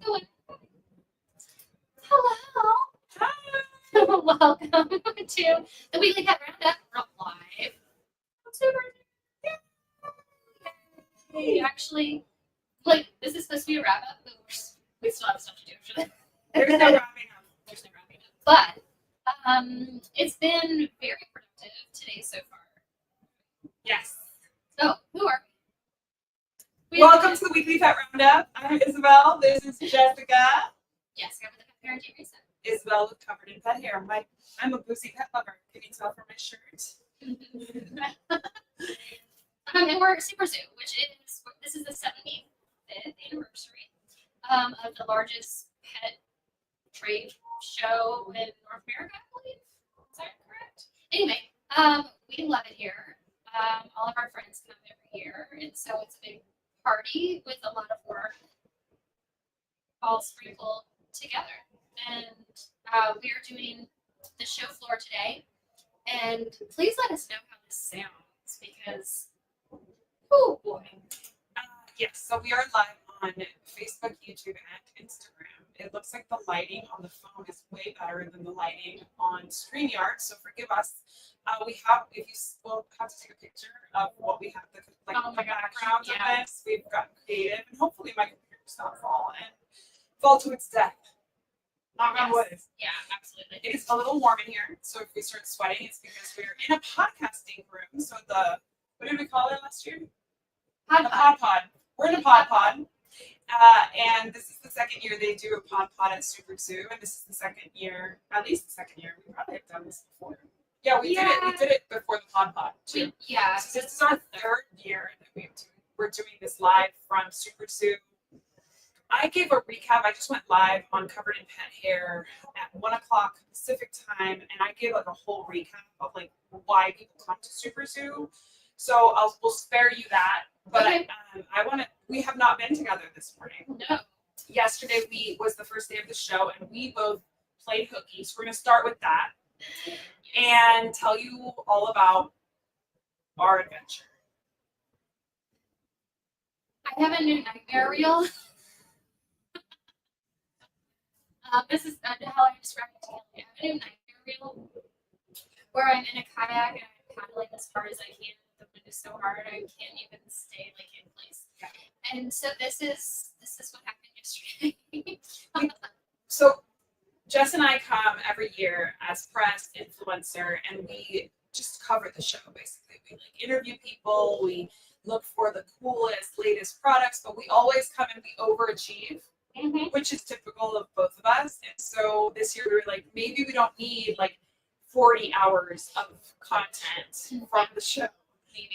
going? Hello. Hi. Welcome to the Weekly Pet Roundup. We're live on Superzoo. We actually, this is supposed to be a wrap up, but we still have stuff to do for that. There's no wrapping up. There's no wrapping up. But it's been very productive today so far. Yes. So, who are we? Welcome to the Weekly Pet Roundup. I'm Isabel. This is Jessica. Yes, I'm with the parenting reset. Isabel with covered in pet hair. I'm a boozy pet lover. Can you tell from my shirt? And we're at Superzoo, this is the 75th anniversary of the largest pet trade show in North America, I believe. Is that correct? Anyway, we love it here. All of our friends come every year, and so it's a big party with a lot of work all sprinkled together. And we are doing the show floor today. And please let us know how this sounds because, oh boy. Yes, so we are live on Facebook, YouTube, and Instagram. It looks like the lighting on the phone is way better than the lighting on StreamYard, so forgive us. We'll have to take a picture of what we have, the backgrounds of this. We've gotten creative, and hopefully my computer does not fall to its death. Knock on wood. Yeah, absolutely. It is a little warm in here, so if we start sweating, it's because we're in a podcasting room. So what did we call it last year? Pod. We're in a pod. And this is the second year they do a pod at Superzoo, and this is the second year, at least the second year. We probably have done this before. Yeah, we did it. We did it before the pod too. So this is our third year that we're doing this live from Superzoo. I gave a recap. I just went live on Covered in Pet Hair at 1 o'clock Pacific time, and I gave a whole recap of why people come to Superzoo. So we'll spare you that. But okay. We have not been together this morning. No. Yesterday was the first day of the show, and we both played hooky. So we're going to start with that and tell you all about our adventure. I have a new nightmare reel. This is how I describe it to you. I have a new nightmare reel where I'm in a kayak and I'm paddling as hard as I can. The wind is so hard I can't even stay in place. Yeah. And so this is what happened yesterday. So Jess and I come every year as press influencer, and we just cover the show basically. We interview people, we look for the coolest, latest products, but we always come and we overachieve. Mm-hmm. Which is typical of both of us. And so this year we were like, maybe we don't need 40 hours of content from the show.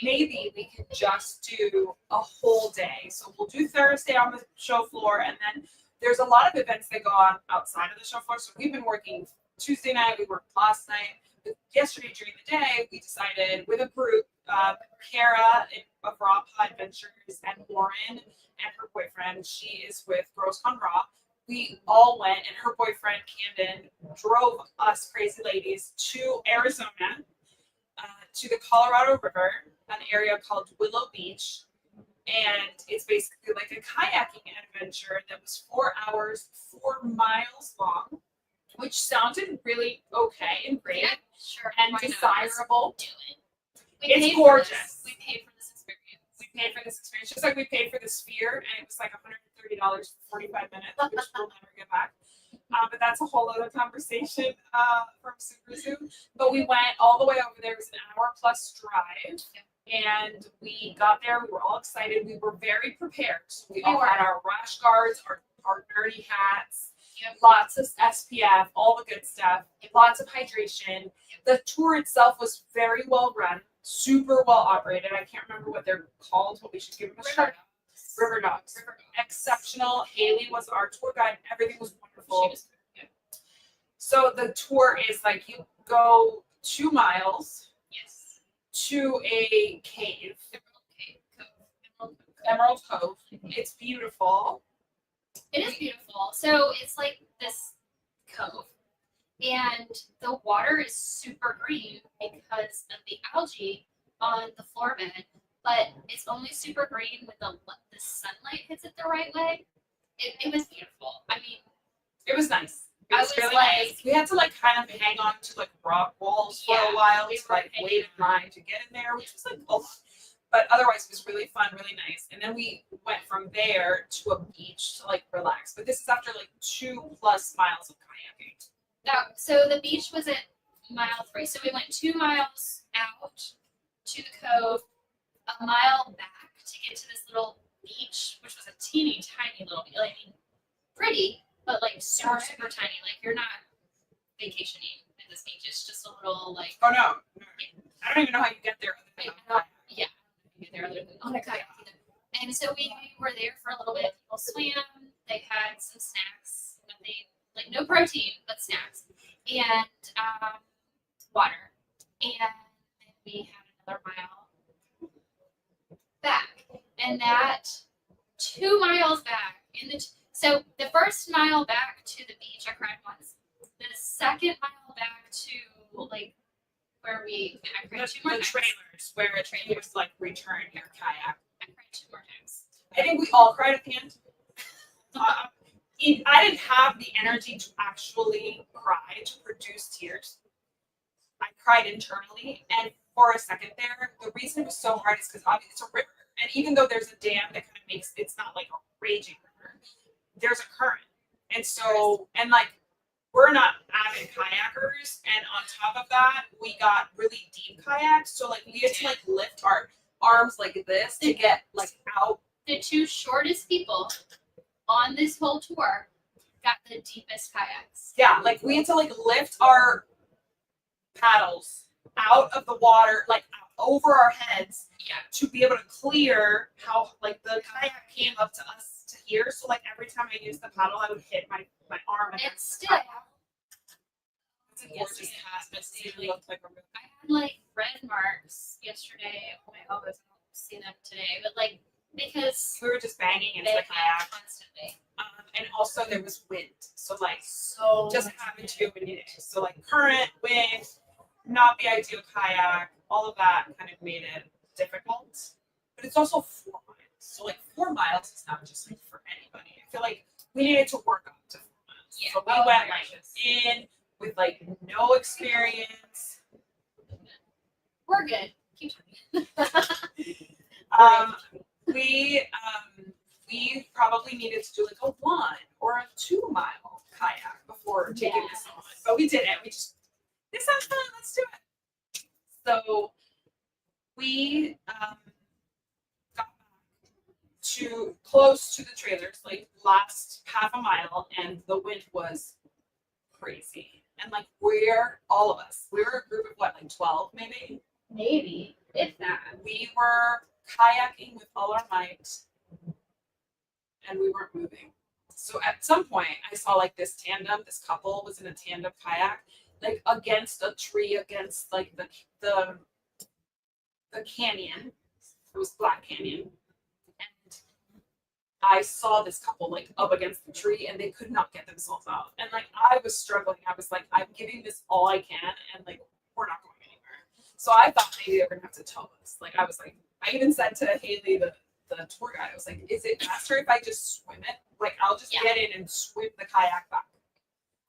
Maybe we could just do a whole day. So we'll do Thursday on the show floor, and then there's a lot of events that go on outside of the show floor. So we've been working Tuesday night, we worked last night. But yesterday during the day, we decided with a group, Kara of Raw Pod Ventures and Lauren and her boyfriend, she is with Girls Gone Raw. We all went, and her boyfriend Camden drove us crazy ladies to Arizona, to the Colorado River, an area called Willow Beach, and it's basically like a kayaking adventure that was 4 hours, 4 miles long, which sounded really okay and great, yeah, sure, and desirable. Do it. It's gorgeous. We paid for this experience. Just like we paid for the Sphere, and it was like $130 for 45 minutes, which we'll never get back. But that's a whole other conversation from Superzoo. But we went all the way over there. It was an hour-plus drive, and we got there. We were all excited. We were very prepared. We all had our rash guards, our nerdy hats, lots of SPF, all the good stuff, lots of hydration. The tour itself was very well run. Super well operated. I can't remember what they're called, but we should give them a shout out. River Dogs. Exceptional. Haley was our tour guide. Everything was wonderful. She was good. So the tour is you go 2 miles to a cave. Emerald Cove. It's beautiful. It is beautiful. So it's this cove. And the water is super green because of the algae on the floor bed, but it's only super green when the sunlight hits it the right way. it was beautiful. I mean, It was nice. It I was was really like- nice. We had to like kind of hang on to like rock walls for Yeah, a while we to were like hanging wait in line to get in there, which was like a lot. But otherwise, it was really fun, really nice. And then we went from there to a beach to like relax. But this is after like 2+ miles of kayaking. so the beach was at mile 3. So we went 2 miles out to the cove, a mile back to get to this little beach, which was a teeny tiny little beach. Like, I mean, pretty, but like super, super tiny. Like you're not vacationing at this beach. It's just a little like, Oh no, I don't even know how you get there. Other than on kayak. yeah, get there other than on a kayak either. And so we were there for a little bit. People swam. They had some snacks. Nothing like no protein, but snacks and water. And then we had another mile back, and that 2 miles back in the so the first mile back to the beach I cried once. The second mile back to like where I cried 2 more The times. trailers where it was like return your kayak. I cried 2 more times. I think we all cried at the end. I didn't have the energy to actually cry, to produce tears. I cried internally, and for a second there, the reason it was so hard is because obviously it's a river, and even though there's a dam that kind of makes it's not like a raging river, there's a current, and so and like we're not avid kayakers, and on top of that, we got really deep kayaks, so like we had to like lift our arms like this to get like out. The 2 shortest people on this whole tour got the deepest kayaks. Yeah, like we had to like lift our paddles out of the water, like over our heads, Yeah. to be able to clear how like the kayak came up to us to here. So like every time I used the paddle, I would hit my arm And against the still, kayak. It's a gorgeous Yes, cat. It it's really looked like a real. I had like red marks yesterday on my elbows. I don't see them today, but like because We were just banging into they the kayak, constantly. and also there was wind. So like So just happened to be a windy day. So like current, wind, not the ideal kayak, all of that kind of made it difficult. But it's also 4 miles. So like 4 miles is not just like for anybody. I feel like we needed to work up to 4 miles. Yeah. So we Oh, went my like gosh. in with like no experience. We're good. Keep talking. We probably needed to do like a 1 or a 2 mile kayak before taking this on. But we didn't. We just, this sounds fun, let's do it. So we got back to close to the trailers, like last half a mile, and the wind was crazy. And like all of us, we were a group of what, like 12 maybe? Maybe if that. We were kayaking with all our might, and we weren't moving. So at some point, I saw like this couple was in a tandem kayak, like against a tree, against like the canyon. It was Black Canyon, and I saw this couple like up against the tree, and they could not get themselves out. And like I was struggling. I was like, I'm giving this all I can, and like we're not going anywhere. So I thought maybe they were gonna have to tow us. Like I was like, I even said to Haley, the tour guide, I was like, is it faster if I just swim it? Like I'll just get in and swim the kayak back.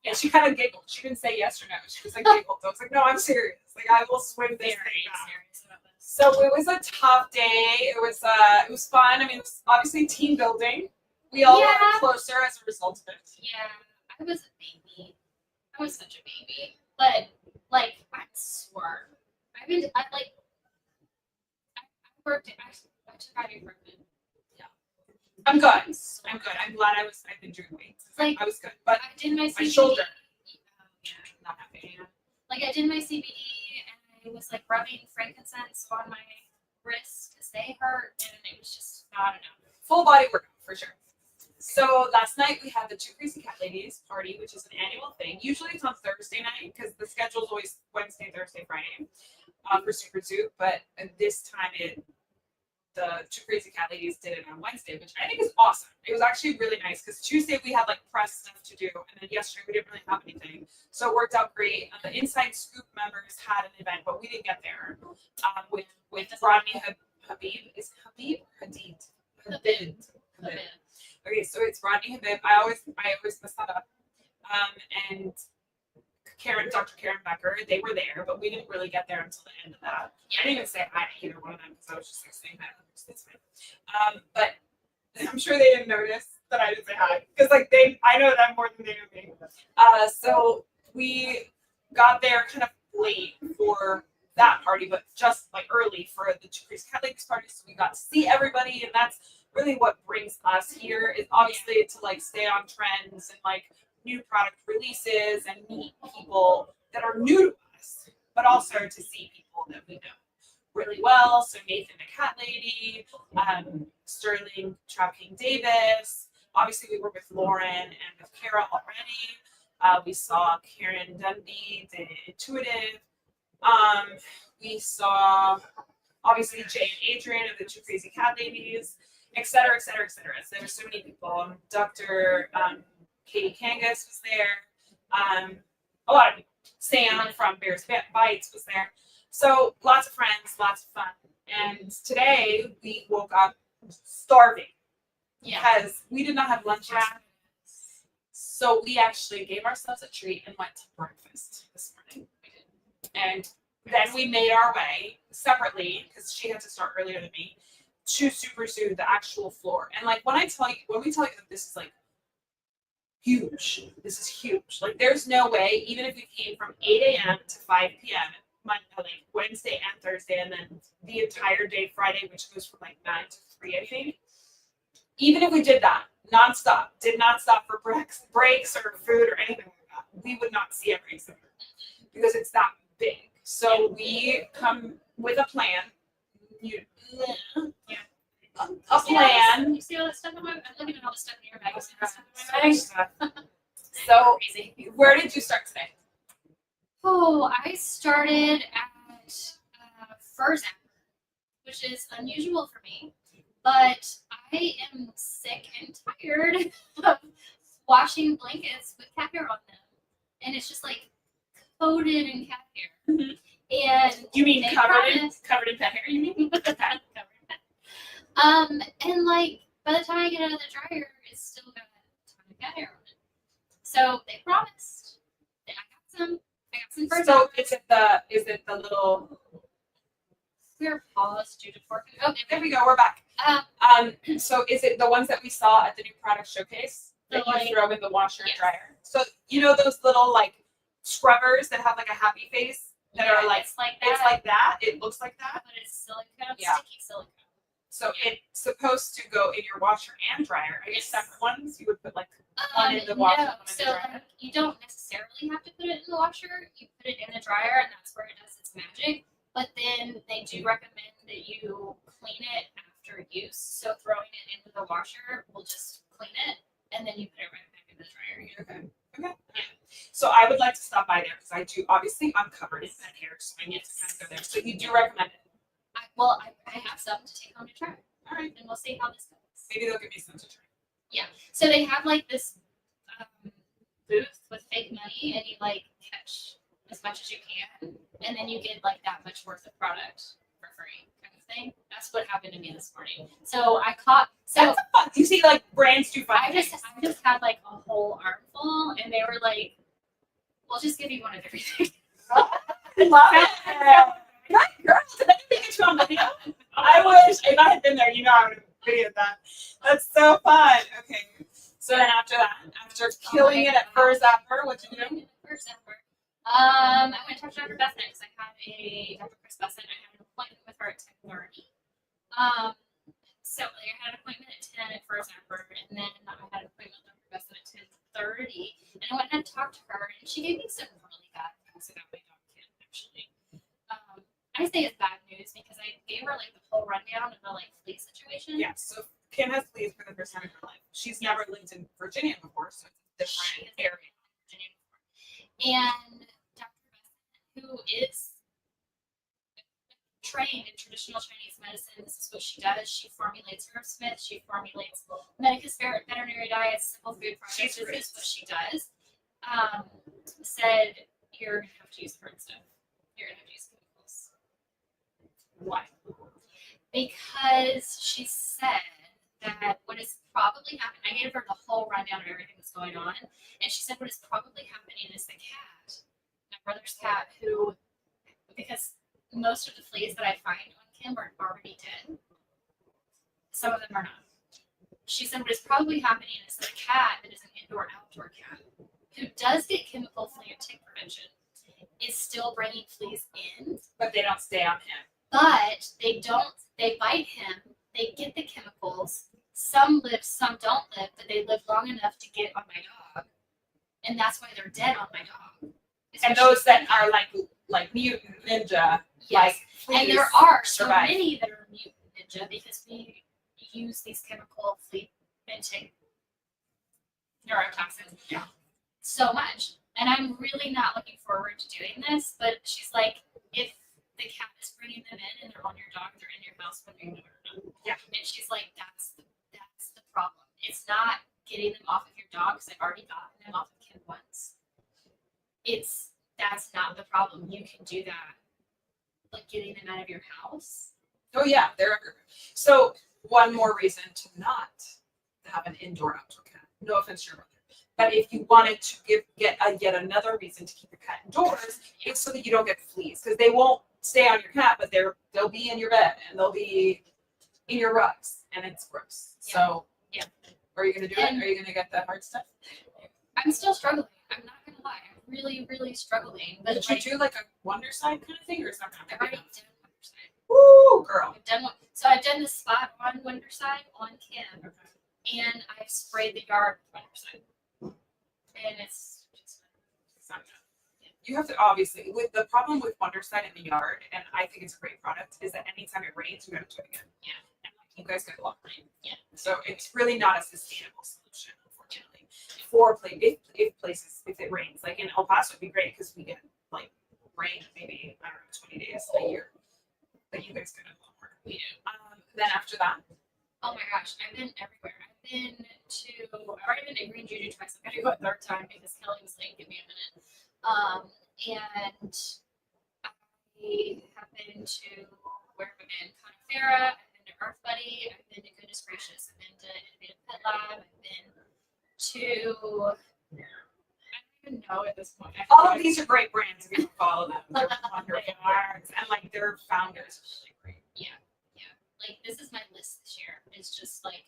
And she kind of giggled. She didn't say yes or no. She was like giggled. So I was like, no, I'm serious. Like I will swim this thing back. Serious about this. So it was a tough day. It was fun. I mean, it was obviously team building. We all got Yeah. closer as a result of it. Yeah, I was a baby. I was such a baby. But like I'm sore. I worked it. I took ibuprofen. I'm good. I'm good. I've been doing weights. Like I was good. But I did my CBD. shoulder. Yeah. not happy. Like I did my CBD and I was like rubbing frankincense on my wrists because they hurt and it was just not enough. Full body workout for sure. So last night we had the Two Crazy Cat Ladies party, which is an annual thing. Usually it's on Thursday night because the schedule is always Wednesday, Thursday, Friday for Superzoo. But this time the Two Crazy Cat Ladies did it on Wednesday, which I think is awesome. It was actually really nice because Tuesday we had like press stuff to do, and then yesterday we didn't really have anything, so it worked out great. The Inside Scoop members had an event, but we didn't get there. With Rodney Habib, is Habib or Hadid? Habib. Habib. Okay, so it's Rodney Habib. I always mess that up. And Dr. Karen Becker, they were there, but we didn't really get there until the end of that. I didn't even say hi to either one of them because I was just like saying hi. That's fine. But I'm sure they didn't notice that I didn't say hi because like I know them more than they know me. So we got there kind of late for that party, but just like early for the Two Crazy Cat Ladies party. So we got to see everybody, and that's really what brings us here. Is obviously to like stay on trends and like new product releases and meet people that are new to us, but also to see people that we know really well. So Nathan the Cat Lady, Sterling Trap King Davis. Obviously, we were with Lauren and with Kara already. We saw Karen Dundee, the Intuitive. We saw obviously Jay and Adrian of the Two Crazy Cat Ladies, et cetera, et cetera, et cetera. So there were so many people. Dr. Katie Kangas was there. A lot of people. Sam from Bears Bites was there. So lots of friends, lots of fun. And today we woke up starving because we did not have lunch yet. So we actually gave ourselves a treat and went to breakfast this morning. And then we made our way separately, because she had to start earlier than me, to Superzoo, the actual floor. And like when we tell you that this is like huge, this is huge. Like there's no way, even if we came from 8 a.m. to 5 p.m. Monday, like Wednesday and Thursday, and then the entire day Friday, which goes from like 9 to 3, I think. Even if we did that nonstop, did not stop for breaks or food or anything like that, we would not see every exhibit because it's that big. So we come with a plan. A plan. You see all that stuff in my bag? I'm looking at all the stuff in your bag. You see that stuff in my bag? So Crazy. where did you start today? Oh, I started at Fur Zapper, which is unusual for me, but I am sick and tired of washing blankets with cat hair on them, and it's just like coated in cat hair. Mm-hmm. And you mean covered in pet hair? You mean covered in pet. And like by the time I get out of the dryer, it's still got a ton of cat hair on it. So they promised that I got some fur. So is it the little? We're paused due to pork. Oh, there we go. We're back. So is it the ones that we saw at the new product showcase that you throw in the washer and dryer? So you know those little like scrubbers that have like a happy face that are like it's like that. It's like that. It looks like that, but it's silicone, sticky silicone. So it's supposed to go in your washer and dryer. I guess separate ones. You would put like one in the washer, one in the dryer. Like, you don't necessarily have to put it in the washer. You put it in the dryer, and that's where it does its magic. But then they do recommend that you clean it after use. So throwing it into the washer will just clean it, and then you put it right back in the dryer. Okay. Yeah. So I would like to stop by there because I do. Obviously, I'm covered in pet hair, so I need to kind of go there. So you do recommend it? I have some to take home to try. All right, and we'll see how this goes. Maybe they'll give me some to try. Yeah. So they have like this booth with fake money, and you like catch as much as you can, and then you get like that much worth of product for free, kind of thing. That's what happened to me this morning. So I caught. So that's fun. You see, like brands do fun. I just had like a whole armful, and they were like, "We'll just give you one of everything." I love it. That girl, did I get you on video? I wish if I had been there, you know, I would have videoed that. That's so fun. Okay. So then after that, after killing it at Fur Zapper, what'd you do? Fur Zapper. I went to talk to Dr. Bessent because I had Dr. Chris Bessent. I had an appointment with her at 10:30. So I had an appointment at 10 at Fur Zapper, and then I had an appointment with Dr. Bessent at 10:30. And I went and talked to her, and she gave me some really bad news about my dog Kim, actually. I say it's bad news because I gave her like the whole rundown of the like flea situation. Yeah, so Kim has fleas for the first time in her life. She's never lived in Virginia before, so it's a different area. And Dr. Bessent, who is trained in traditional Chinese medicine, this is what she does. She formulates herb smith, she formulates medicus veterinary diets, simple food products. This is what she does. Said you're gonna have to use hard stuff. You're gonna have to use chemicals. Why? Because she said that when is probably happening, I gave her the whole rundown of everything that's going on, and she said what is probably happening is the cat, my brother's cat, who, because most of the fleas that I find on Kim are already dead, some of them are not. She said what is probably happening is that a cat that is an indoor-outdoor cat, who does get chemical flea and tick prevention, is still bringing fleas in. But they don't stay on him. But they bite him, they get the chemicals. Some live, some don't live, but they live long enough to get on my dog. And that's why they're dead on my dog. And those that are like mutant ninja, yes. like and there are so survive. many that are mutant ninja because we use these chemical flea and tick neurotoxins so much. And I'm really not looking forward to doing this, but she's like, if the cat is bringing them in and they're on your dog, they're in your house when you know it or not. Yeah. And she's like, that's the problem. It's not getting them off of your dog because I've already gotten them off of Kim once. That's not the problem. You can do that, like getting them out of your house. Oh yeah, they're everywhere. So one more reason to not have an indoor-outdoor cat. No offense to your brother. But if you wanted to get yet another reason to keep your cat indoors, it's so that you don't get fleas, because they won't stay on your cat, but they'll be in your bed and they'll be in your rugs, and it's gross. Yeah. So yeah, are you gonna do it? Are you gonna get the hard stuff? I'm still struggling. I'm not gonna lie. I'm really, really struggling. But did you do like a Wonder Side kind of thing, or is that I've already done Wonder Side. Woo, girl! I've done one. So I've done the spot on Wonder Side on Kim, and I've sprayed the yard with Wonder Side. And it's just not good. You have to obviously, with the problem with Wondersign in the yard, and I think it's a great product, is that anytime it rains, you have to do it again. Yeah. And like, you guys get a lot of rain. Yeah. So it's really not a sustainable solution, unfortunately. For if it rains, like in El Paso, it'd be great because we get like rain maybe, I don't know, 20 days a year. But you guys get a lot more. We do. Then after that. Oh my gosh, I've been everywhere. I've already been to Green Juju twice. I'm gonna go a third time because Kelly was like, give me a minute. And I have been to where I've been Conifera, I've been to Earth Buddy, I've been to Goodness Gracious, I've been to Innovative Pet Lab, I've been to I don't even know at this point. All of these are great brands if you follow them. They're wonderful brands, and like their founders are really great. Yeah. Like this is my list this year. It's just like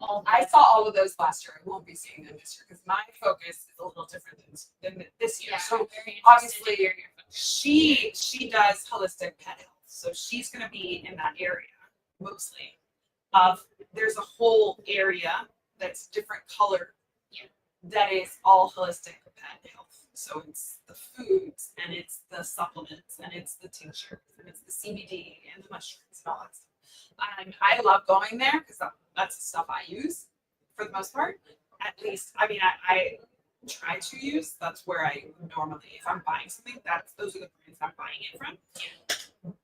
all. I saw all of those last year. I won't be seeing them this year because my focus is a little different than this year. Yeah, so obviously, she does holistic pet health, so she's going to be in that area mostly. There's a whole area that's different color. Yeah. That is all holistic pet health. So it's the foods and it's the supplements and it's the tinctures and it's the CBD and the mushrooms and all that stuff. I love going there because that's the stuff I use for the most part. At least, I mean, I try to use. That's where I normally, if I'm buying something, those are the brands I'm buying it from.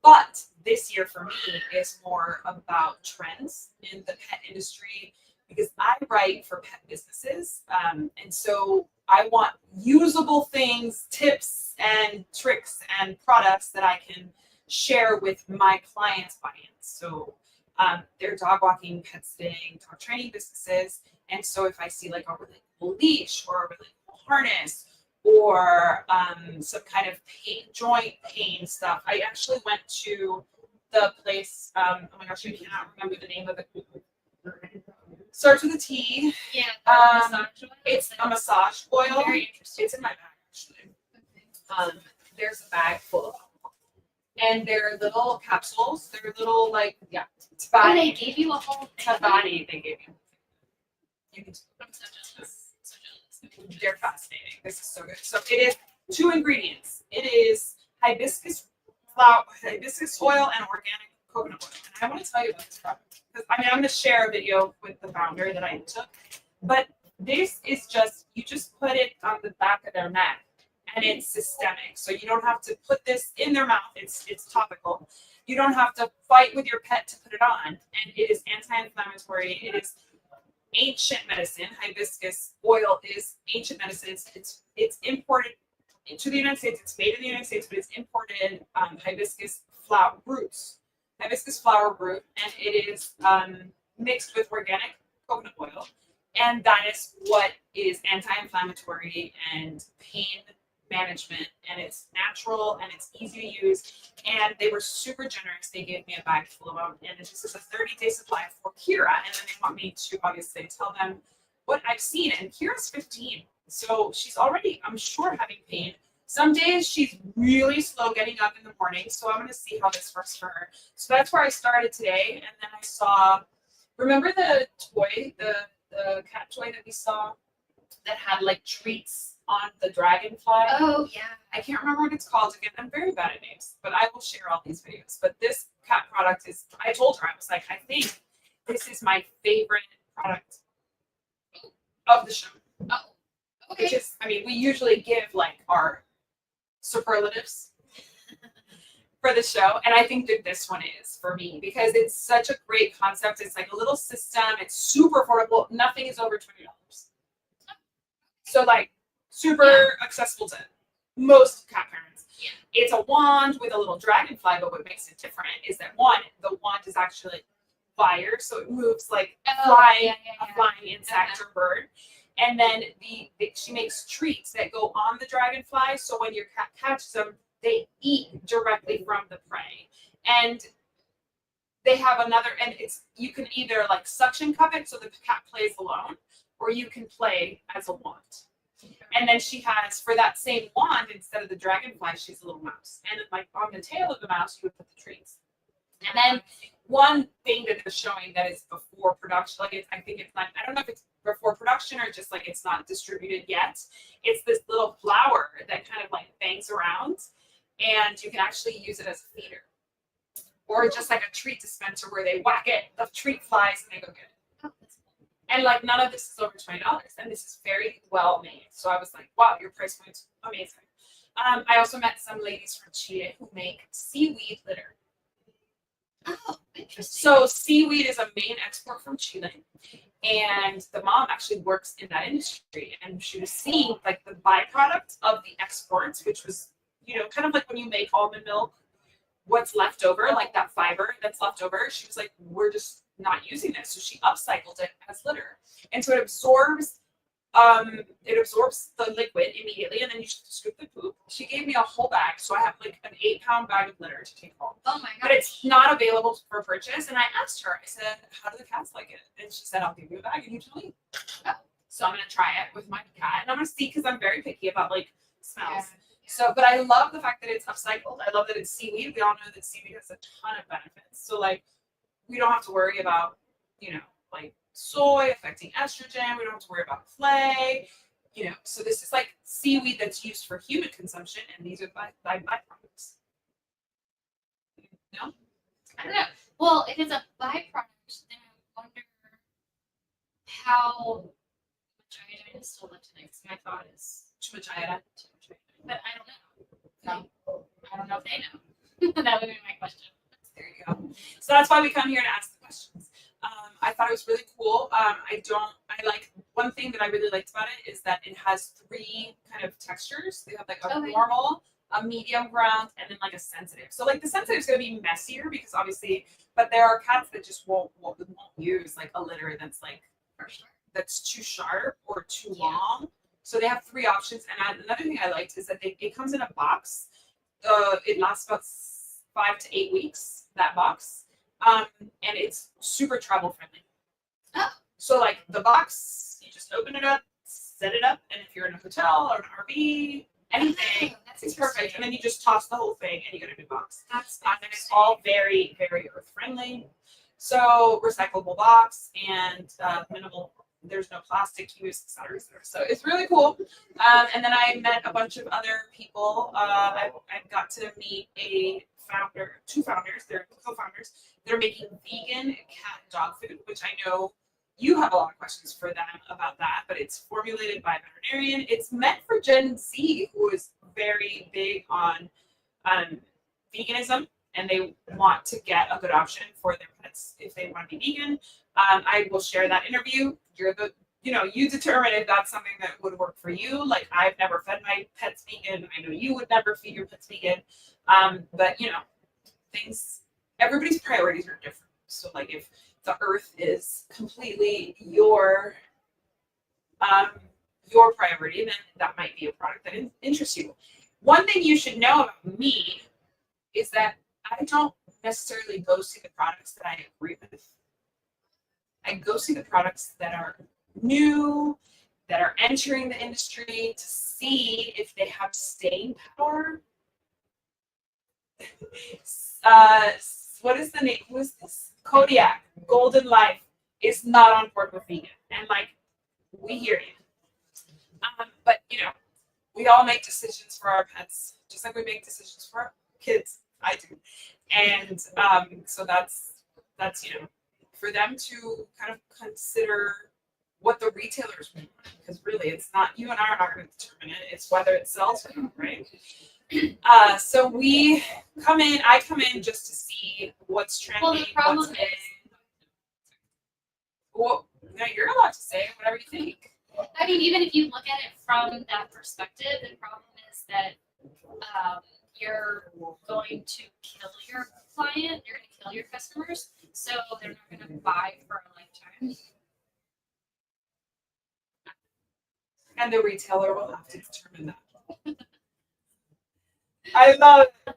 But this year for me is more about trends in the pet industry because I write for pet businesses, and so I want usable things, tips, and tricks and products that I can share with my clients' audience. So they're dog walking, pet sitting, dog training businesses. And so if I see like a really cool leash or a really cool harness or some kind of joint pain stuff, I actually went to the place, oh my gosh, I cannot remember the name of it. Starts with a T. Yeah. It's a massage oil. Very interesting. It's in my bag actually. Okay. There's a bag full of them. And they're little capsules. They're little like Oh, they gave you a whole thing. Tabani they gave you. I'm so jealous. So jealous. They're fascinating. This is so good. So it is 2 ingredients. It is hibiscus oil and organic coconut oil. And I want to tell you about this product because I'm going to share a video with the founder that I took. But this is you just put it on the back of their neck. And it's systemic. So you don't have to put this in their mouth. It's topical. You don't have to fight with your pet to put it on. And it is anti-inflammatory. It is ancient medicine. Hibiscus oil is ancient medicine. It's imported into the United States. It's made in the United States, but it's imported hibiscus flower root. And it is mixed with organic coconut oil. And that is what is anti-inflammatory and pain management. And it's natural and it's easy to use. And they were super generous. They gave me a bag full of them. And this is a 30-day supply for Kira. And then they want me to obviously tell them what I've seen. And Kira's 15. So she's already, I'm sure, having pain. Some days she's really slow getting up in the morning. So I'm going to see how this works for her. So that's where I started today. And then I saw, remember the toy, the cat toy that we saw that had like treats on the dragonfly? Oh, yeah. I can't remember what it's called again. I'm very bad at names, but I will share all these videos. But this cat product is, I told her, I was like, I think this is my favorite product of the show. Oh, okay. Which is, I mean, we usually give like our superlatives for the show, and I think that this one is for me because it's such a great concept. It's like a little system. It's super affordable. Nothing is over $20, so like super accessible to most cat parents. Yeah. It's a wand with a little dragonfly, but what makes it different is that the wand is actually fire, so it moves like a flying insect or bird. And then she makes treats that go on the dragonfly, so when your cat catches them, they eat directly from the prey. And they have another, and it's, you can either like suction cup it so the cat plays alone, or you can play as a wand. And then she has, for that same wand, instead of the dragonfly, she's a little mouse. And then like on the tail of the mouse, you would put the treats. And then one thing that they're showing that is before production, like I think it's not, I don't know if it's before production or just like it's not distributed yet. It's this little flower that kind of like bangs around, and you can actually use it as a feeder. Or just like a treat dispenser where they whack it, the treat flies, and they go get it. Oh, that's cool. And like none of this is over $20, and this is very well made. So I was like, wow, your price point's amazing. I also met some ladies from Chile who make seaweed litter. Oh, interesting. So seaweed is a main export from Chile, and the mom actually works in that industry, and she was seeing like the byproduct of the exports, which was, you know, kind of like when you make almond milk, what's left over, like that fiber that's left over. She was like, we're just not using this, so she upcycled it as litter, and so it absorbs the liquid immediately, and then you just scoop the poop. She gave me a whole bag, so I have like an 8-pound bag of litter to take home. Oh my god! But it's not available for purchase. And I asked her, I said, how do the cats like it? And she said, I'll give you a bag and you tell me. Oh. So I'm gonna try it with my cat, and I'm gonna see, because I'm very picky about like smells. Yeah. So, but I love the fact that it's upcycled. I love that it's seaweed. We all know that seaweed has a ton of benefits. So like, we don't have to worry about, you know, like soy affecting estrogen. We don't have to worry about clay, you know. So this is like seaweed that's used for human consumption, and these are byproducts. No? I don't know. Well, if it's a byproduct, then I wonder how much iodine is still left in it. Because my thought is Too much iodine. but I don't know. No, I don't know if they know. That would be my question. There you go. So that's why we come here to ask the questions. I thought it was really cool. I like, one thing that I really liked about it is that it has 3 kind of textures. They have like a normal, a medium ground, and then like a sensitive. So like the sensitive is going to be messier because obviously, but there are cats that just won't use like a litter that's like, For sure. that's too sharp or too long. So they have 3 options. And another thing I liked is that it comes in a box. It lasts about 5 to 8 weeks, that box. And it's super travel friendly. Oh. So like the box, you just open it up, set it up, and if you're in a hotel or an RV, anything, it's perfect. And then you just toss the whole thing and you get a new box. That's and it's all very, very earth friendly. So recyclable box and minimal. There's no plastic use, etc. So it's really cool. And then I met a bunch of other people. I got to meet two founders. They're co-founders. They're making vegan cat and dog food, which I know you have a lot of questions for them about that. But it's formulated by a veterinarian. It's meant for Gen Z, who is very big on veganism, and they want to get a good option for their pets if they want to be vegan. I will share that interview. You determine if that's something that would work for you. Like, I've never fed my pets vegan. I know you would never feed your pets vegan. But everybody's priorities are different. So like, if the earth is completely your priority, then that might be a product that interests you. One thing you should know about me is that I don't necessarily go see the products that I agree with. I go see the products that are new, that are entering the industry to see if they have staying power. What is the name? Who is this? Kodiak, Golden Life is not on board with vegan. And like, we hear you. But we all make decisions for our pets, just like we make decisions for our kids. I do. And so that's for them to kind of consider what the retailers want, because really it's not, you and I are not going to determine it, it's whether it sells or not, right? So I come in just to see what's trending. Well, the problem is, well, no, you're allowed to say whatever you think. I mean, even if you look at it from that perspective, the problem is that you're going to kill your client, you're going to kill your customers, so they're not going to buy for a lifetime. And the retailer will have to determine that. I love it.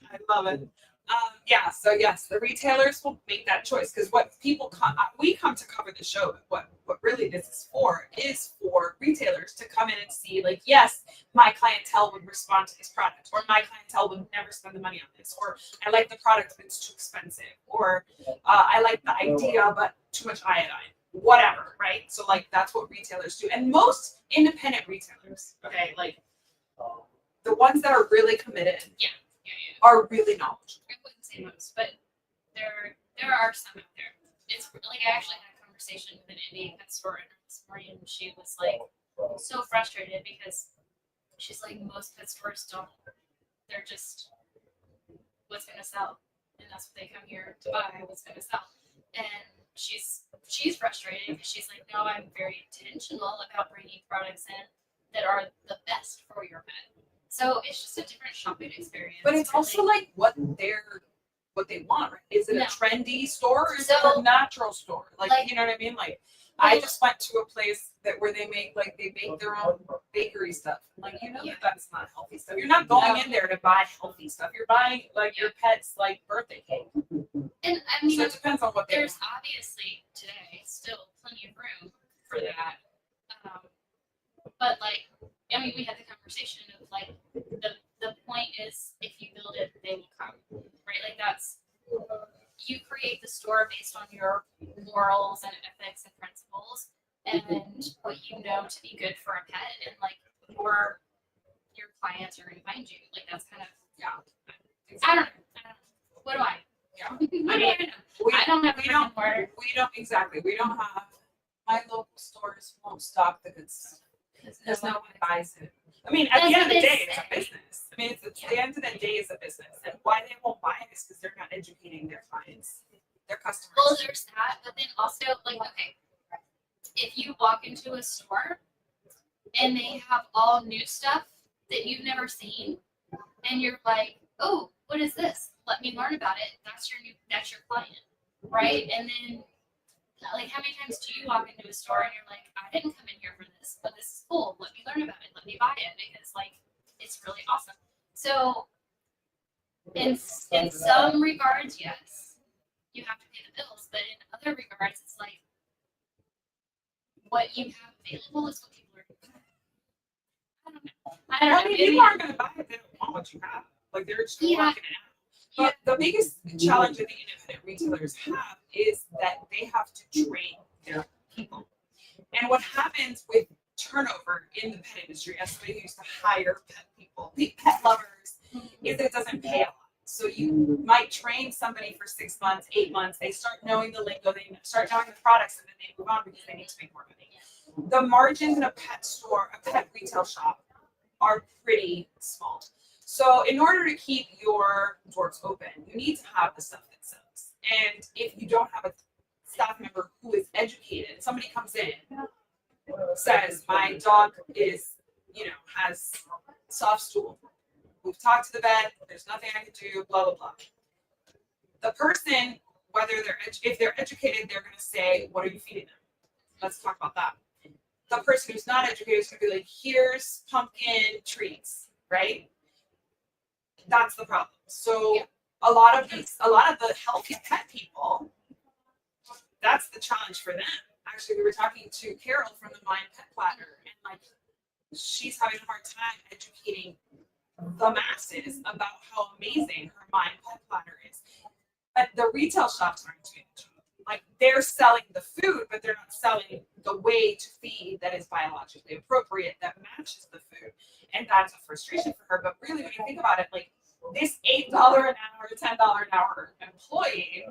I love it. So yes, the retailers will make that choice, because what people we come to cover the show. What really this is for retailers to come in and see, like, yes, my clientele would respond to this product, or my clientele would never spend the money on this, or I like the product but it's too expensive, or I like the idea but too much iodine, whatever, right? So like that's what retailers do, and most independent retailers, okay, like the ones that are really committed, are really knowledgeable. I wouldn't say most, but there are some out there. It's like I actually had a conversation with an Indian pet store owner this morning, and she was like so frustrated because she's like, most pet stores don't. They're just what's gonna sell, and that's what they come here to buy. What's gonna sell, and she's frustrated because she's like, no, I'm very intentional about bringing products in that are the best for your pet. So it's just a different shopping experience. But it's also like what they want, right? Is it a trendy store, or is it a natural store? Like, you know what I mean? Like, I just went to a place where they make their own bakery stuff. Like, that's not healthy stuff. You're not going in there to buy healthy stuff. You're buying like your pet's like birthday cake. And I mean, so it depends on what they there's want. obviously today still plenty of room for that. But like, I mean, we had the conversation of like the point is, if you build it, they will come, right? Like that's, you create the store based on your morals and ethics and principles and what you know to be good for a pet, and like your clients are going to find you. Like that's kind of I don't know. What do I? Yeah. I mean, I don't have. We don't have. My local stores won't stock the good stuff. Because no one buys it. I mean, at the end of the day, it's a business. I mean, at the end of the day, it's a business. And why they won't buy it is because they're not educating their clients, their customers. Well, there's that, but then also, like, okay, if you walk into a store and they have all new stuff that you've never seen, and you're like, oh, what is this? Let me learn about it. That's your client, right? And then, like, how many times do you walk into a store and you're like, I didn't come in here for this, but this is cool. Let me learn about it. Let me buy it because, like, it's really awesome. So, in some regards, yes, you have to pay the bills, but in other regards, it's like what you have available is what people are doing. I don't know. I mean, people aren't going to buy it. They don't want what you have. Like, they're just working it out. But the biggest challenge that the independent retailers have is that they have to train their people. And what happens with turnover in the pet industry, as somebody who used to hire pet people, pet lovers, is that it doesn't pay a lot. So you might train somebody for 6 months, 8 months, they start knowing the lingo, they start knowing the products, and then they move on because they need to make more money. The margins in a pet store, a pet retail shop, are pretty small. So in order to keep your doors open, you need to have the stuff that sells. And if you don't have a staff member who is educated, somebody comes in, says, my dog is, has soft stool. We've talked to the vet, there's nothing I can do, blah, blah, blah. The person whether if they're educated, they're going to say, what are you feeding them? Let's talk about that. The person who's not educated is going to be like, here's pumpkin treats, right? That's the problem. So a lot of the healthy pet people, that's the challenge for them. Actually, we were talking to Carol from the Mind Pet Platter, and like she's having a hard time educating the masses about how amazing her Mind Pet Platter is. But the retail shops aren't doing the job. Like they're selling the food, but they're not selling the way to feed that is biologically appropriate, that matches the food. And that's a frustration for her. But really, when you think about it, like this $8 an hour, $10 an hour employee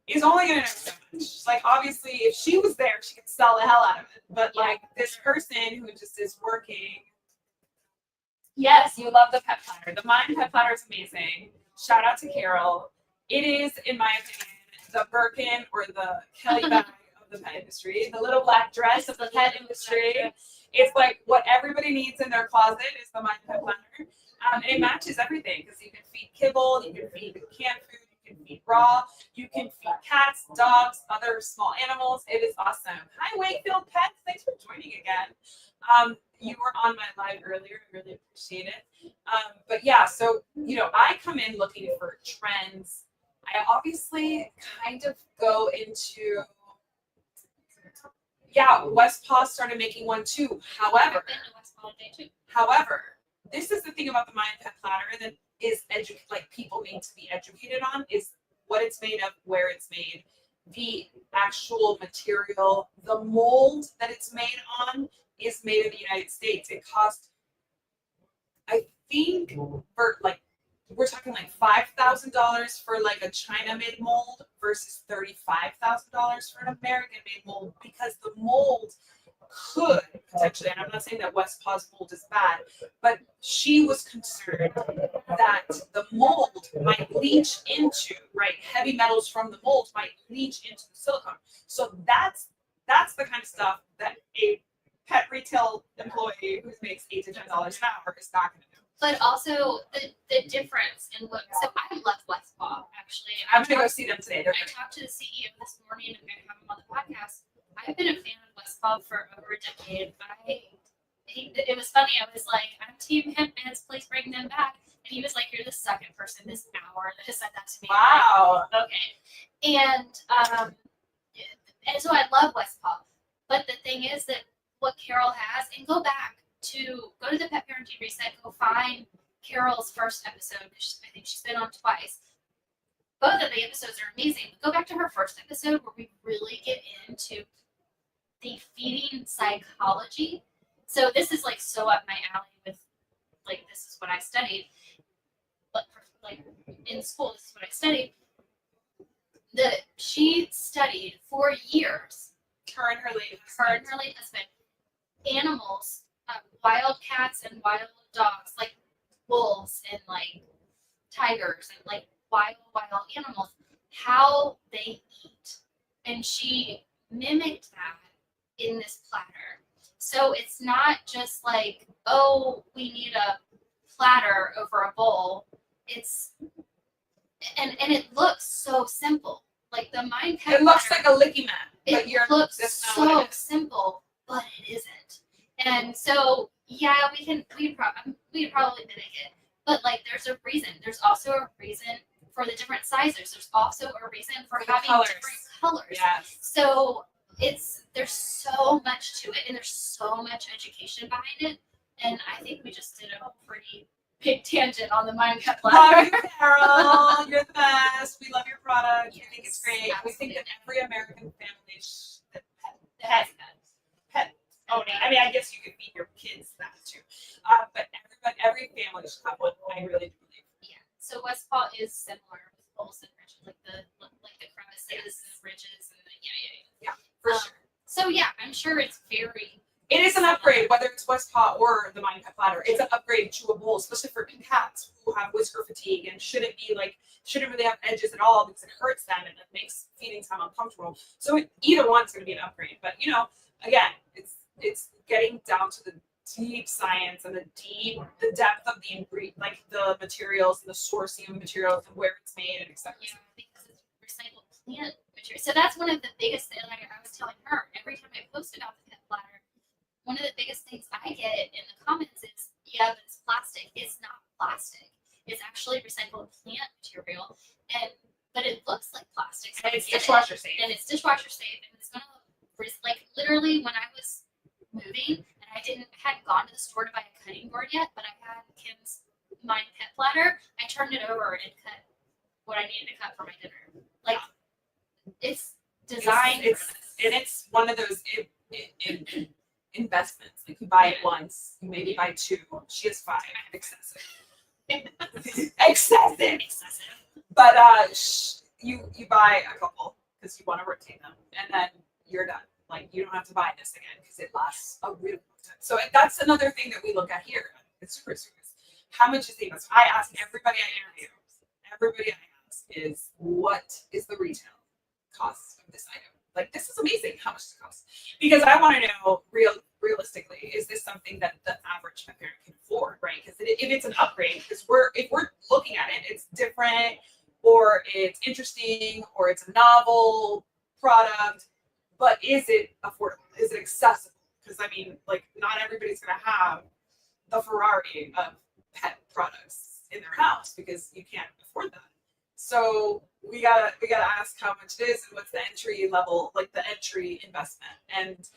is only going to know so much. Like obviously, if she was there, she could sell the hell out of it. But like this person who just is working. Yes, you love the pet platter. The Mind Pet Platter is amazing. Shout out to Carol. It is, in my opinion, the Birkin or the Kelly bag of the pet industry, the little black dress of the pet industry. It's like what everybody needs in their closet is the Mind Pet Platter. And it matches everything because you can feed kibble, you can feed canned food, you can feed raw, you can feed cats, dogs, other small animals. It is awesome. Hi, Wakefield Pets. Thanks for joining again. You were on my live earlier. I really appreciate it. But yeah, so, I come in looking for trends. I obviously kind of go into, West Paw started making one too. However, this is the thing about the Mind Pet Platter that is people need to be educated on is what it's made of, where it's made, the actual material, the mold that it's made on is made in the United States. It cost, I think, we're talking like $5,000 for like a China-made mold versus $35,000 for an American-made mold because the mold could potentially, and I'm not saying that West Paw's mold is bad, but she was concerned that the mold might leach into, heavy metals from the mold might leach into the silicone. So that's the kind of stuff that a pet retail employee who makes $8 to $10 an hour is not going to do. But also the difference in what. So I love West Paw actually. I'm gonna go see them today. I talked to the CEO this morning. I'm gonna have him on the podcast. I've been a fan of West Paw for over a decade. It was funny. I was like, I'm Team Hitman's, please bring them back. And he was like, you're the second person this hour that has said that to me. Wow. Like, okay. And so I love West Paw. But the thing is that what Carol has, and go to the Pet Parenting Reset, go find Carol's first episode, because I think she's been on twice. Both of the episodes are amazing. Go back to her first episode where we really get into the feeding psychology. So this is like so up my alley with this is what I studied. But in school, this is what I studied. She studied for years. Her and her late husband, animals, wild cats and wild dogs, like wolves and tigers and wild animals, how they eat. And she mimicked that in this platter. So it's not just we need a platter over a bowl. And it looks so simple. Like the Mind Pet. It looks like a licky mat. It looks so simple, but it isn't. And so, we'd probably mimic it. But there's a reason. There's also a reason for the different sizes. There's also a reason for having different colors. Yes. So there's so much to it, and there's so much education behind it. And I think we just did a pretty big tangent on the Mind Pet Platter. Love you, Carol. You're the best. We love your product. Yes, we think it's great. absolutely. We think that every American family has pet owning. I mean, I guess you could feed your kids that too. But every family should have one. I really do believe. Yeah. So West Paw is similar with holes and ridges, like the crevices and ridges, and Yeah, for sure. So I'm sure it's very. It is an upgrade, whether it's West Paw or the Mind Pet Platter. It's an upgrade to a bowl, especially for cats who have whisker fatigue and shouldn't really have edges at all because it hurts them and it makes feeding time uncomfortable. So either one's going to be an upgrade. But again, it's getting down to the deep science and the depth of the ingredient, the materials and the sourcing of the materials and where it's made and etc. Yeah, because it's recycled plant material. So that's one of the biggest things. Like I was telling her, every time I post about the pet bladder, one of the biggest things I get in the comments is, yeah, but it's plastic. It's not plastic. It's actually recycled plant material, but it looks like plastic. So And it's dishwasher safe. And it's dishwasher safe, and it's gonna like literally when I was moving and I hadn't gone to the store to buy a cutting board yet, but I had Kim's Mine pet bladder. I turned it over and cut what I needed to cut for my dinner. Like it's designed. It's one of those investments. Like you buy it once, you maybe buy two. She has 5. Excessive. Excessive. But you buy a couple because you want to rotate them, and then you're done. Like you don't have to buy this again because it lasts a really long time. So that's another thing that we look at here. It's Superzoo. How much is the investment? I ask everybody I interview. Everybody I ask is, what is the retail cost of this item? Like, this is amazing. How much does it cost? Because I want to know realistically, is this something that the average pet parent can afford, right? Because if it's an upgrade, because if we're looking at it, it's different, or it's interesting, or it's a novel product, but is it affordable? Is it accessible? Because I mean, like, not everybody's going to have the Ferrari of pet products in their house because you can't afford that. So we gotta ask how much it is and what's the entry level, like the entry investment. And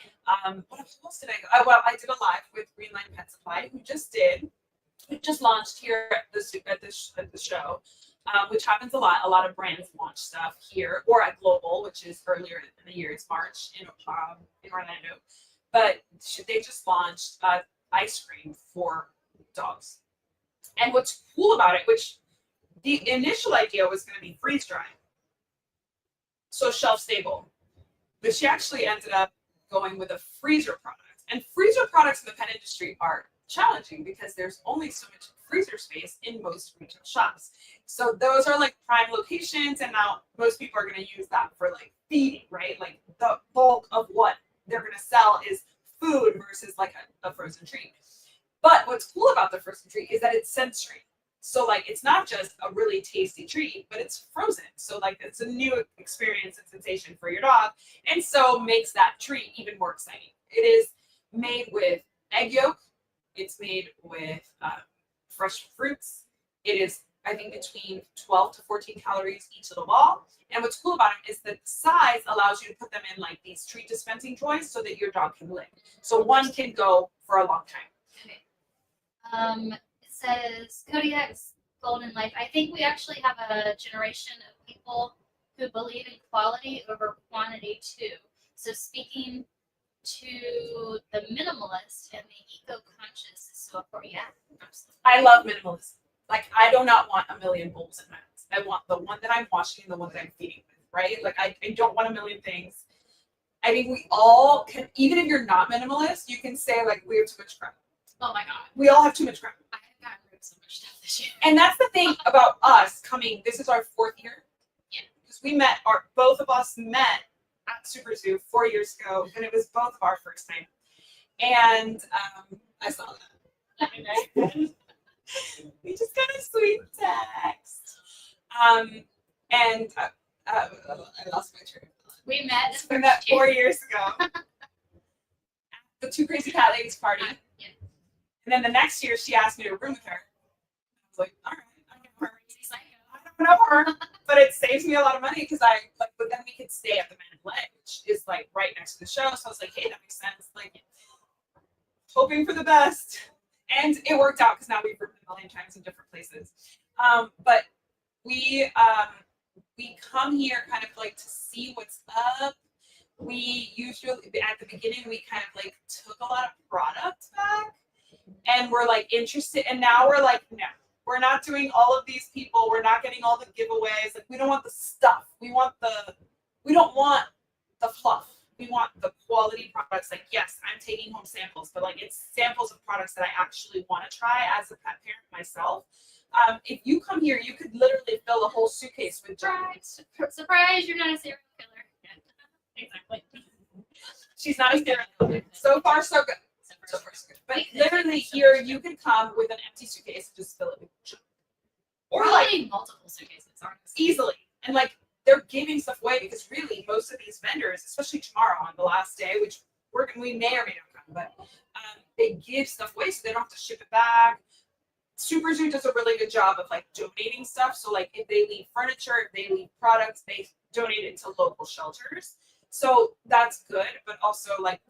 what else did I go? Well, I did a live with Greenline Pet Supply, who just launched here at the show, which happens a lot. A lot of brands launch stuff here or at Global, which is earlier in the year. It's March in Orlando. But they just launched ice cream for dogs. And what's cool about it, which the initial idea was going to be freeze drying, so shelf stable, but she actually ended up going with a freezer product. And freezer products in the pet industry are challenging because there's only so much freezer space in most retail shops. So those are like prime locations, and now most people are going to use that for like feeding, right? Like the bulk of what they're going to sell is food versus like a frozen treat. But what's cool about the frozen treat is that it's sensory. So like it's not just a really tasty treat, but it's frozen. So like it's a new experience and sensation for your dog, and so makes that treat even more exciting. It is made with egg yolk. It's made with fresh fruits. It is, I think, between 12 to 14 calories each little ball. And what's cool about it is that the size allows you to put them in like these treat dispensing toys so that your dog can lick. So one can go for a long time. Okay. It says Kodiak's Golden Life. I think we actually have a generation of people who believe in quality over quantity too. So speaking to the minimalist and the eco-conscious is so important. Yeah, absolutely. I love minimalism. Like, I do not want a million bowls in my house. I want the one that I'm washing and the one that I'm feeding with, right? Like, I don't want a million things. I think we all can, even if you're not minimalist, you can say, like, we have too much crap. Oh my God. We all have too much crap. I have gotten rid of so much stuff this year. And that's the thing about us coming, this is our 4th year. Yeah. Because both of us met at Superzoo 4 years ago, and it was both of our first time. And I saw that. We just got a sweet text. And I lost my train of thought. We met. We met 4 years ago at the Two Crazy Cat Ladies party. Yeah. And then the next year, she asked me to room with her. I was like, all right, I know her. I don't know her, but it saves me a lot of money because but then we could stay at the Man of Leg, which is like right next to the show. So I was like, hey, that makes sense. Like, hoping for the best. And it worked out because now we've roomed a million times in different places. But we come here kind of like to see what's up. We usually, at the beginning, we kind of like took a lot of products back and we're like interested. And now we're like, no, we're not doing all of these people. We're not getting all the giveaways. Like, we don't want the stuff. We don't want the fluff. We want the quality products. Like, yes, I'm taking home samples, but like it's samples of products that I actually want to try as a pet parent myself. If you come here, you could literally fill a whole suitcase with Surprise, you're not a serial killer. Yeah. Exactly. She's not a serial killer. So far, so good. So far, so good. But literally here, you can come with an empty suitcase and just fill it with junk. Or like multiple suitcases, honestly. Easily. And like they're giving stuff away because really most of these vendors, especially tomorrow on the last day, which we may or may not come, but they give stuff away so they don't have to ship it back. Superzoo does a really good job of like donating stuff. So like if they leave furniture, if they leave products, they donate it to local shelters. So that's good, but also like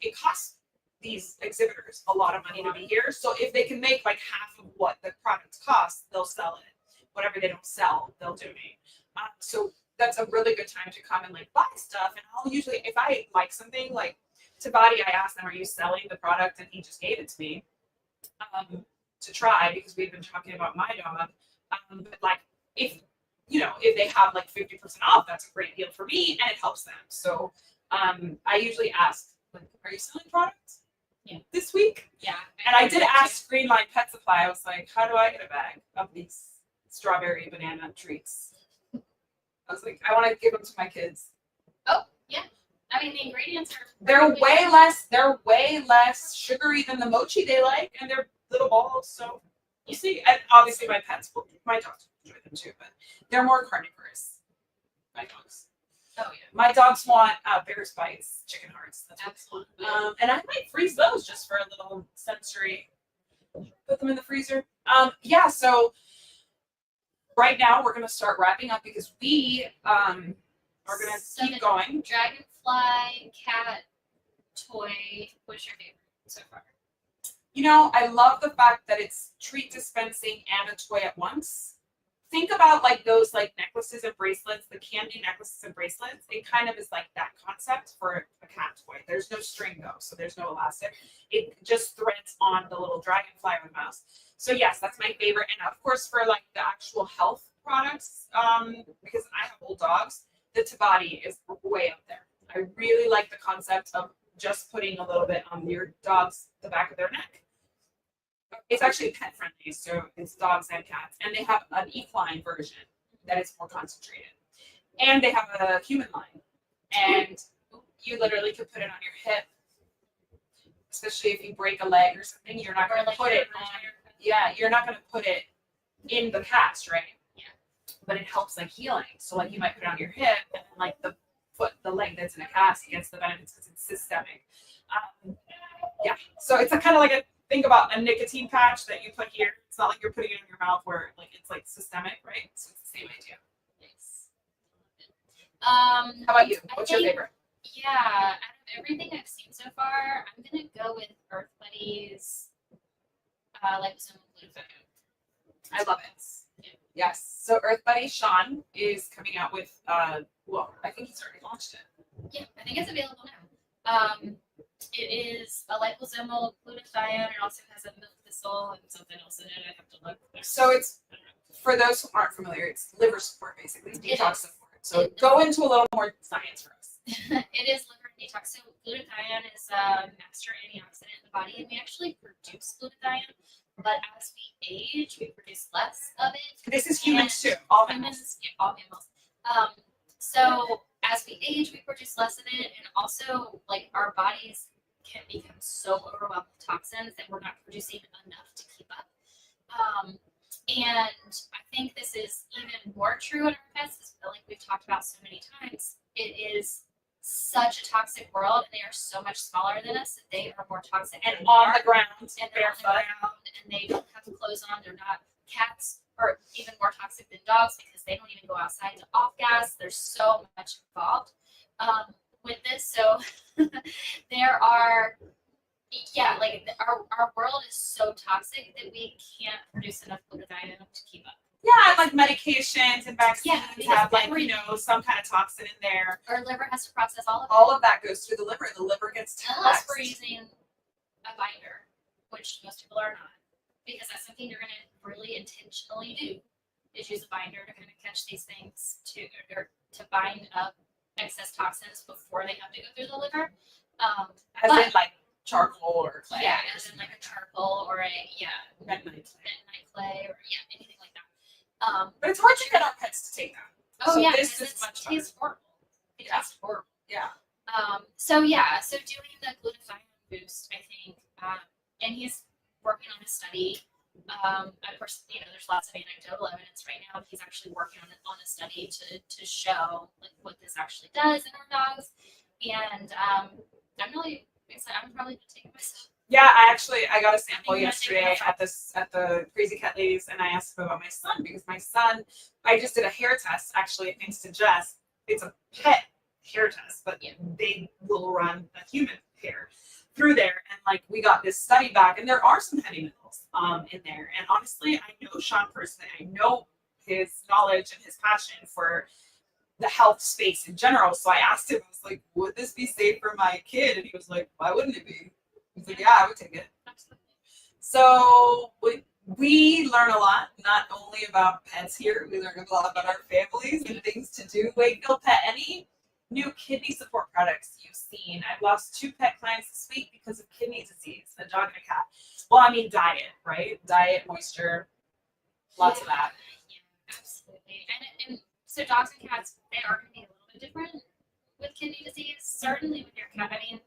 it costs these exhibitors a lot of money to be here. So if they can make like half of what the product costs, they'll sell it. Whatever they don't sell, they'll donate. So that's a really good time to come and like buy stuff. And I'll usually, if I like something, like Tabati, I asked them, "Are you selling the product?" And he just gave it to me to try because we've been talking about my dog. But like if if they have like 50% off, that's a great deal for me and it helps them. So I usually ask, like, "Are you selling products?" Yeah. This week? Yeah. And I did ask Greenline Pet Supply. I was like, "How do I get a bag of these strawberry banana treats?" I was like, "I want to give them to my kids." Oh, yeah. I mean, the ingredients are. They're way less sugary than the mochi they like, and they're little balls. So you see, and obviously my dogs enjoy them too, but they're more carnivorous. My dogs. Oh yeah. My dogs want Bear's Bites, chicken hearts. That's Absolutely. and I might freeze those just for a little sensory. Put them in the freezer. Yeah. So right now we're gonna start wrapping up because we are gonna keep going. Dragonfly cat toy. What's your favorite so far? I love the fact that it's treat dispensing and a toy at once. Think about like those like necklaces and bracelets, the candy necklaces and bracelets. It kind of is like that concept for a cat toy. There's no string though, so there's no elastic. It just threads on the little dragonfly with mouse. So yes, that's my favorite. And of course for like the actual health products, because I have old dogs, the Tabati is way up there. I really like the concept of just putting a little bit on your dog's the back of their neck. It's actually pet friendly, so it's dogs and cats, and they have an equine version that is more concentrated, and they have a human line, and you literally could put it on your hip, especially if you break a leg or something. You're not going to put it on. Yeah, you're not going to put it in the cast, right? Yeah. But it helps like healing. So like you might put it on your hip, and like the leg that's in a cast gets the benefits because it's systemic. Yeah, so it's a kind of like a. Think about a nicotine patch that you put here. It's not like you're putting it in your mouth where like it's like systemic, right? So it's the same idea. Nice. How about you? What's your favorite? Yeah, out of everything I've seen so far, I'm gonna go with Earth Buddies, liposomal glutathione. I love it. Yeah. Yes. So Earth Buddy Sean is coming out with well, I think he's already launched it. Yeah, I think it's available now. It is a liposomal glutathione. It also has a milk thistle and something else in it. I have to look. So it's, for those who aren't familiar, it's liver support basically. It's detox support. So go into a little more science for us. It is liver detox. So glutathione is a master antioxidant in the body, and we actually produce glutathione. But as we age, we produce less of it. This is humans too. All humans. Yeah, all mammals. So as we age, we produce less of it, and also like our bodies can become so overwhelmed with toxins that we're not producing enough to keep up. And I think this is even more true in our pets, like we've talked about so many times. It is such a toxic world, and they are so much smaller than us that they are more toxic. And on the ground, and they're on the ground, and they don't have clothes on. They're not. Cats are even more toxic than dogs because they don't even go outside to off gas. There's so much involved with this. So there are, like our world is so toxic that we can't produce enough glutathione to keep up. Yeah, like medications and vaccines have like, some kind of toxin in there. Our liver has to process all of it. All of that goes through the liver. The liver gets unless we're using a binder, which most people are not, because that's something you're going to really intentionally do, is use a binder to kind of catch these things to bind up excess toxins before they have to go through the liver. As in like charcoal or clay. Yeah, as in like a charcoal or a bentonite clay or anything like that. But it's hard to get our pets to take that. Oh so yeah, this is much better. Tastes horrible. It tastes horrible. Yeah. So doing the glutathione boost, I think, and he's working on a study Of course, there's lots of anecdotal evidence right now. He's actually working on a study to show like what this actually does in our dogs, and I'm really excited. I'm probably gonna take it myself. Yeah, I got a sample yesterday at the Crazy Cat Ladies, and I asked him about my son because my son, I just did a hair test actually thanks to Jess. It's a pet hair test, but they will run a human hair through there, and like we got this study back, and there are some heavy metals in there. And honestly, I know Sean personally. I know his knowledge and his passion for the health space in general. So I asked him, I was like, would this be safe for my kid? And he was like, why wouldn't it be? He's like, yeah, I would take it. So we learn a lot, not only about pets here, we learn a lot about our families and things to do. Wakefield Pet, any new kidney support products you've seen? I've lost 2 pet clients this week because of kidney disease, a dog and a cat. Well, I mean diet, right? Diet, moisture, lots of that. Yeah, absolutely. And so dogs and cats, they are going to be a little bit different with kidney disease. Certainly with your cat, I mean,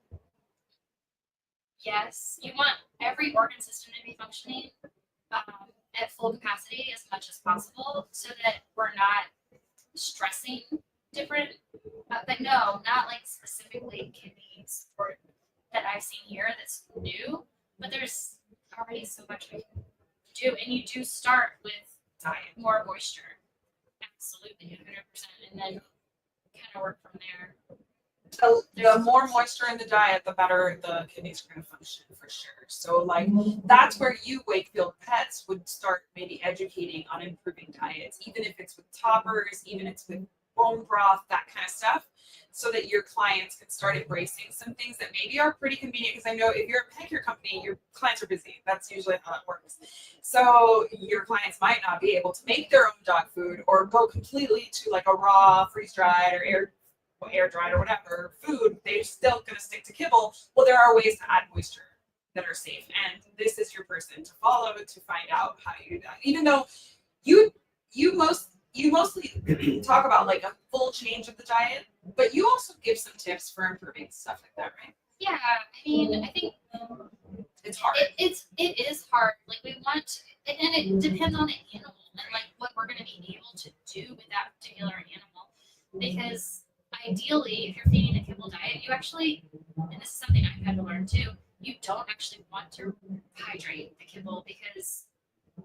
yes, you want every organ system to be functioning at full capacity as much as possible so that we're not stressing different, but no, not like specifically kidney support that I've seen here that's new, but there's already so much we can do. And you do start with Diet. more moisture. Absolutely, 100%. And then kind of work from there. The more moisture in the diet, the better the kidneys are going to function for sure. So like that's where you Wakefield Pets would start maybe educating on improving diets, even if it's with toppers, even if it's with bone broth, that kind of stuff, so that your clients can start embracing some things that maybe are pretty convenient. Because I know if you're a pet care company, your clients are busy. That's usually how it works. So your clients might not be able to make their own dog food or go completely to like a raw, freeze-dried or air dried or whatever food. They're still going to stick to kibble. Well, there are ways to add moisture that are safe, and this is your person to follow to find out how to do that. Even though you mostly talk about like a full change of the diet, but you also give some tips for improving stuff like that, right? Yeah, I mean, I think it's hard. It is hard. Like we want, and it depends on the animal and like what we're going to be able to do with that particular animal. Because ideally, if you're feeding a kibble diet, you actually, and this is something I've had to learn too, you don't actually want to hydrate the kibble because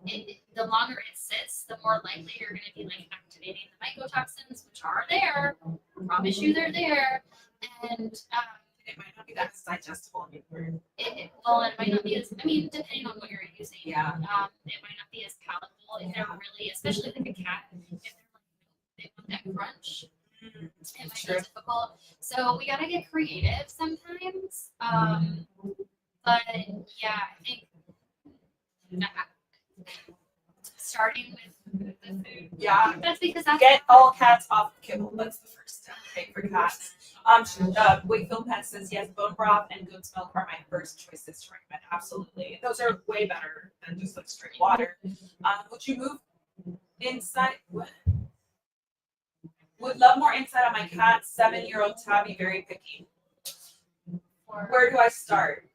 the longer it sits, the more likely you're going to be like activating the mycotoxins, which are there. I promise you, they're there, and it might not be that digestible anymore. It might not be as, I mean, depending on what you're using. Yeah. It might not be as palatable if they're really, especially like a cat, if they're like, they want that crunch. It might be difficult. So we gotta get creative sometimes. But yeah, I think starting with the food. Yeah. That's because that's get all cats off of kibble. That's the first step, right, for cats. Wakefield Pet says yes, bone broth and goat's milk are my first choices to recommend. Absolutely, those are way better than just like straight water. Would you move inside? What? Would love more insight on my cat. 7-year-old Tabby, very picky. Where do I start?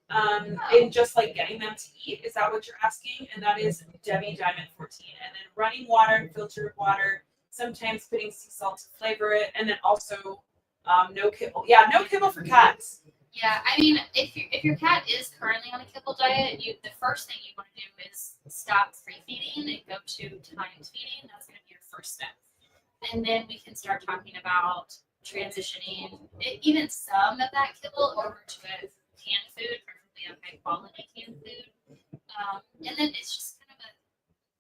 In just like getting them to eat, is that what you're asking? And that is Debbie Diamond 14. And then running water and filtered water, sometimes putting sea salt to flavor it, and then also no kibble. Yeah, no kibble for cats. Yeah, I mean, if your cat is currently on a kibble diet, the first thing you want to do is stop free feeding and go to timed feeding. That's going to be your first step. And then we can start talking about transitioning even some of that kibble over to a canned food, preferably a high quality canned food. And then it's just kind of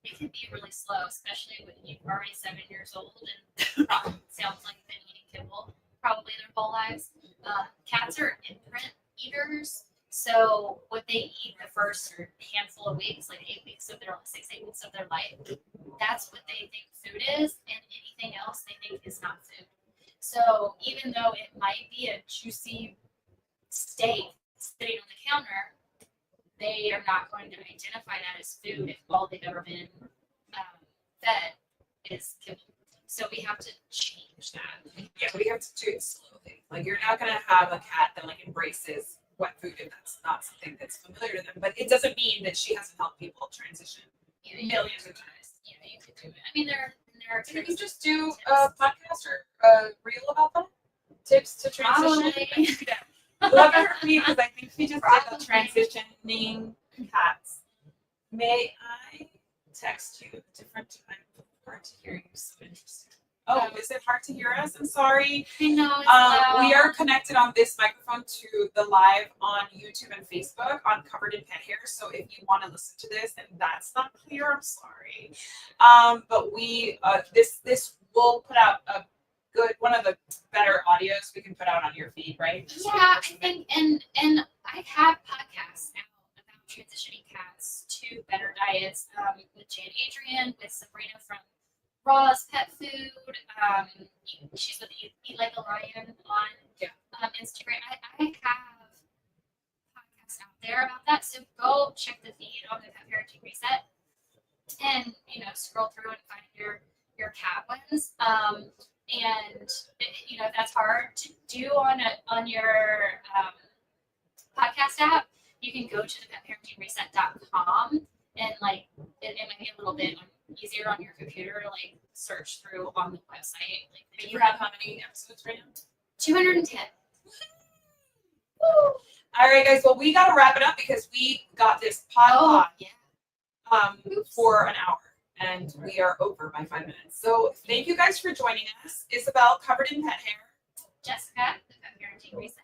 it can be really slow, especially when you're already 7 years old and sounds like you've been eating kibble probably their whole lives. Cats are imprint eaters, so what they eat the first handful of weeks, like 8 weeks of their 6-8 weeks of their life, that's what they think food is, and anything else they think is not food. So even though it might be a juicy steak sitting on the counter, they are not going to identify that as food if all they've ever been fed is kibble. So we have to change that. Yeah, we have to do it slowly. Like you're not gonna have a cat that like embraces wet food if that's not something that's familiar to them. But it doesn't mean that she hasn't helped people transition millions of times. You could do it. I mean, there are. Can you just do a podcast or a reel about that? Tips to transition. Probably. Love her feed because I think she just Probably. did the transitioning cats. May I text you a different time? Hard to hear you. So interesting. Oh, is it hard to hear us? I'm sorry. I know. It's We are connected on this microphone to the live on YouTube and Facebook on Covered in Pet Hair. So if you want to listen to this and that's not clear, I'm sorry. But we this will put out a good one of the better audios we can put out on your feed, right? Yeah, I think, and I have podcasts now about transitioning cats to better diets with Jan Adrian, with Sabrina from Raw's Pet Food. She's with Eat Like a Lion on Instagram. I have podcasts out there about that, so go check the feed on the Pet Parenting Reset, and scroll through and find your cat ones. And if that's hard to do on your podcast app, you can go to the petparentingreset.com and it might be a little bit easier on your computer to search through on the website. But you have how many episodes right now? 210. Woo. All right, guys. Well, we gotta wrap it up because we got this pod for an hour. And we are over by 5 minutes. So thank you guys for joining us. Isabel, Covered in Pet Hair. Jessica, the Pet Parenting Reset.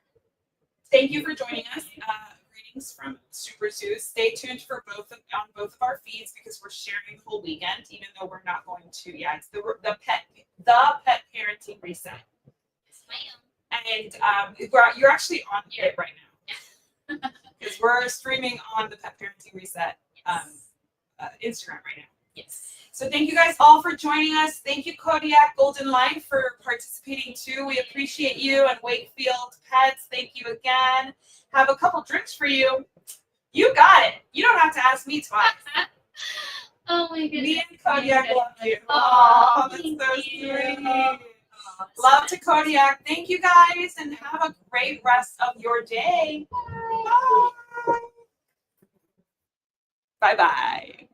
Thank you for joining us. Greetings from Superzoo. Stay tuned for on both of our feeds because we're sharing the whole weekend, even though we're not going to. Yeah, it's the Pet Parenting Reset. Yes, ma'am. And you're actually on it right now because we're streaming on the Pet Parenting Reset Instagram right now. Yes. So thank you guys all for joining us. Thank you, Kodiak Golden Life, for participating too. We appreciate you. And Wakefield Pets, thank you again. Have a couple drinks for you. You got it. You don't have to ask me twice. Oh my goodness. Me and Kodiak love you. Oh, that's thank so you. sweet. Love to Kodiak. Thank you guys and have a great rest of your day. Bye. Bye-bye.